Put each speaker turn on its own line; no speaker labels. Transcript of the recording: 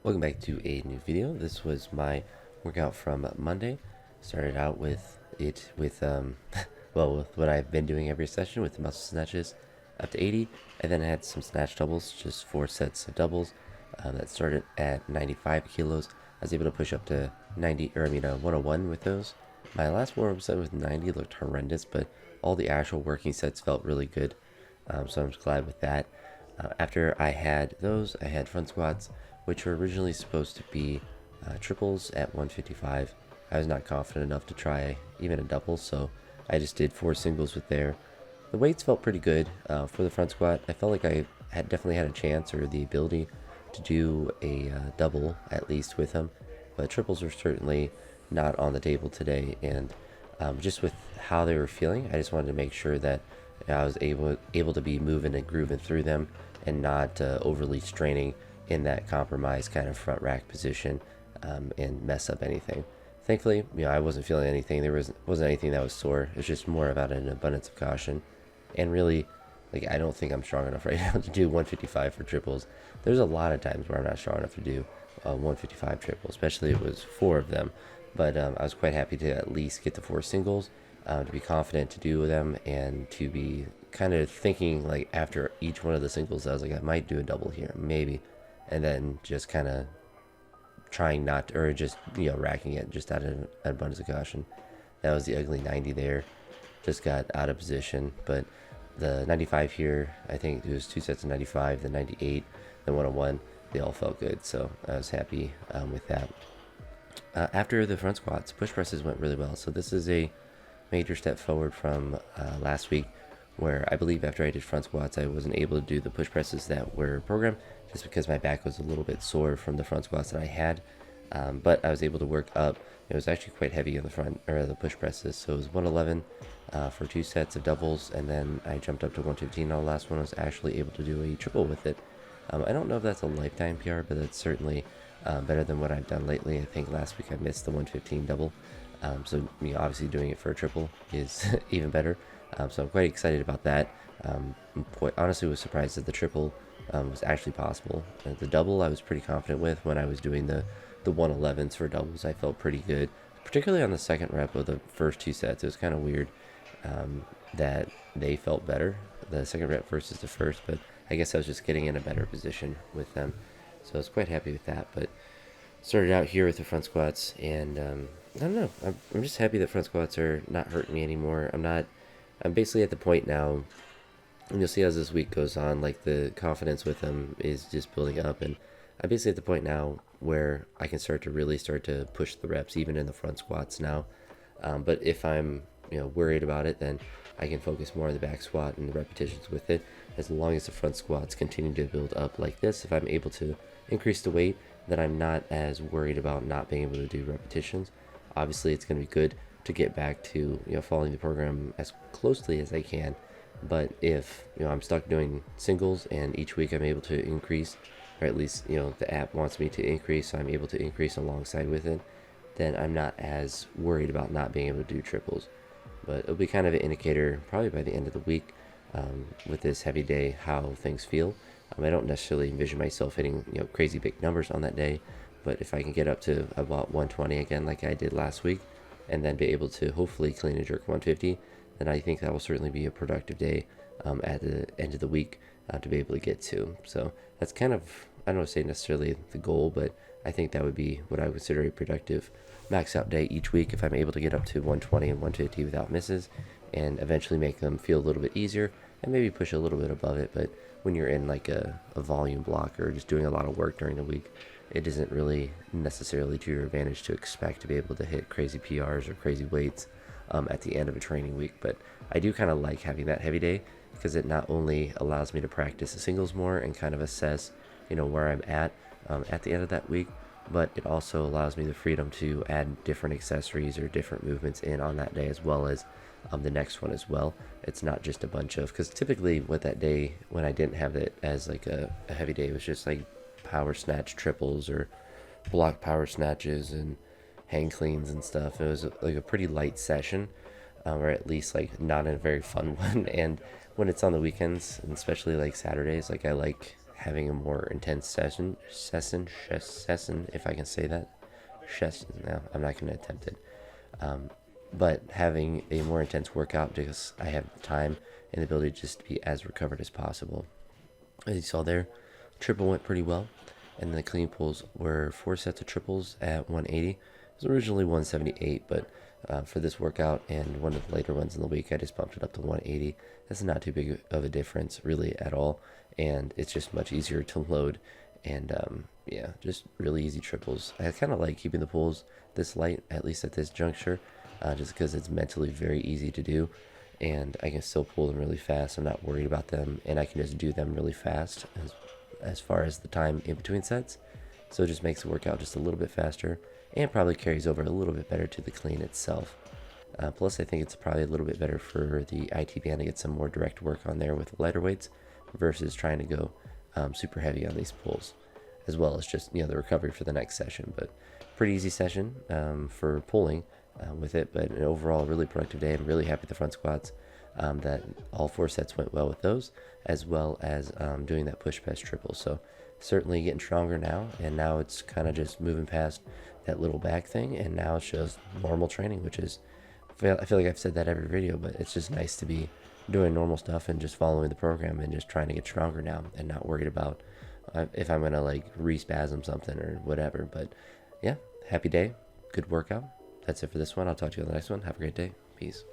Welcome back to a new video. This was my workout from Monday. Started out with with what I've been doing every session with the muscle snatches up to 80, and then I had some snatch doubles, just 4 sets of doubles that started at 95 kilos. I was able to push up to 101 with those. My last warm-up set with 90 looked horrendous, but all the actual working sets felt really good, so I'm just glad with that. After I had those, I had front squats, which were originally supposed to be triples at 155. I was not confident enough to try even a double, so I just did 4 singles with there. The weights felt pretty good. For the front squat, I felt like I had definitely had a chance or the ability to do a double at least with them, but triples were certainly not on the table today. And just with how they were feeling, I just wanted to make sure that I was able to be moving and grooving through them and not overly straining in that compromised kind of front rack position and mess up anything. Thankfully, I wasn't feeling anything. There wasn't anything that was sore. It was just more about an abundance of caution. And really, I don't think I'm strong enough right now to do 155 for triples. There's a lot of times where I'm not strong enough to do 155 triple, especially it was 4 of them. But I was quite happy to at least get the 4 singles, to be confident to do them, and to be kind of thinking after each one of the singles, I was like, I might do a double here, maybe, and then just kind of trying not to, or just racking it just out of an abundance of caution. That was the ugly 90 there. Just got out of position, but the 95 here, I think it was 2 sets of 95, the 98, the 101, they all felt good, so I was happy with that. After the front squats, push presses went really well. So this is a major step forward from last week, where I believe after I did front squats, I wasn't able to do the push presses that were programmed just because my back was a little bit sore from the front squats that I had. But I was able to work up. It was actually quite heavy in the front, or the push presses. So it was 111 for 2 sets of doubles, and then I jumped up to 115 on the last one. I was actually able to do a triple with it. I don't know if that's a lifetime PR, but that's certainly better than what I've done lately. I think last week I missed the 115 double. So obviously doing it for a triple is even better. So I'm quite excited about that. Honestly was surprised that the triple was actually possible. The double I was pretty confident with. When I was doing the 111s for doubles, I felt pretty good, particularly on the second rep of the first 2 sets. It was kind of weird that they felt better, the second rep versus the first, but I guess I was just getting in a better position with them. So I was quite happy with that. But started out here with the front squats, and I don't know, I'm just happy that front squats are not hurting me anymore. I'm basically at the point now, and you'll see as this week goes on, the confidence with them is just building up, and I'm basically at the point now where I can start to push the reps even in the front squats now. But if I'm worried about it, then I can focus more on the back squat and the repetitions with it. As long as the front squats continue to build up like this, if I'm able to increase the weight, then I'm not as worried about not being able to do repetitions. Obviously, it's going to be good to get back to following the program as closely as I can. But if I'm stuck doing singles and each week I'm able to increase, or at least the app wants me to increase, so I'm able to increase alongside with it, then I'm not as worried about not being able to do triples. But it'll be kind of an indicator probably by the end of the week with this heavy day how things feel. I don't necessarily envision myself hitting crazy big numbers on that day, but if I can get up to about 120 again like I did last week, and then be able to hopefully clean and jerk 150, then I think that will certainly be a productive day at the end of the week to be able to get to. So that's kind of, I don't want to say necessarily the goal, but I think that would be what I would consider a productive max out day each week if I'm able to get up to 120 and 150 without misses, and eventually make them feel a little bit easier and maybe push a little bit above it. But when you're in a volume block or just doing a lot of work during the week, it isn't really necessarily to your advantage to expect to be able to hit crazy PRs or crazy weights at the end of a training week. But I do kind of like having that heavy day, because it not only allows me to practice the singles more and kind of assess where I'm at the end of that week, but it also allows me the freedom to add different accessories or different movements in on that day, as well as the next one as well. It's not just a bunch of, because typically with that day when I didn't have it as a heavy day, it was just power snatch triples or block power snatches and hang cleans and stuff. It was a pretty light session, or at least not a very fun one. And when it's on the weekends, and especially Saturdays, I like having a more intense session, if I can say that. No, I'm not going to attempt it. But having a more intense workout because I have the time and the ability to just be as recovered as possible. As you saw there, triple went pretty well, and the clean pulls were 4 sets of triples at 180. It was originally 178, but for this workout and one of the later ones in the week, I just bumped it up to 180. That's not too big of a difference really at all, and it's just much easier to load. And yeah, just really easy triples. I kind of like keeping the pulls this light, at least at this juncture, just because it's mentally very easy to do, and I can still pull them really fast. I'm not worried about them, and I can just do them really fast as far as the time in between sets. So it just makes the workout just a little bit faster, and probably carries over a little bit better to the clean itself. Plus, I think it's probably a little bit better for the IT band to get some more direct work on there with lighter weights versus trying to go super heavy on these pulls, as well as just, the recovery for the next session. But pretty easy session for pulling with it, but an overall really productive day. I'm really happy with the front squats, that all 4 sets went well with those, as well as doing that push press triple. So certainly getting stronger now, and now it's kind of just moving past that little back thing, and now it's just normal training, which is, I feel like I've said that every video, but it's just nice to be doing normal stuff and just following the program and just trying to get stronger now and not worried about if I'm gonna like re-spasm something or whatever. But yeah, happy day, good workout. That's it for this one. I'll talk to you on the next one. Have a great day. Peace.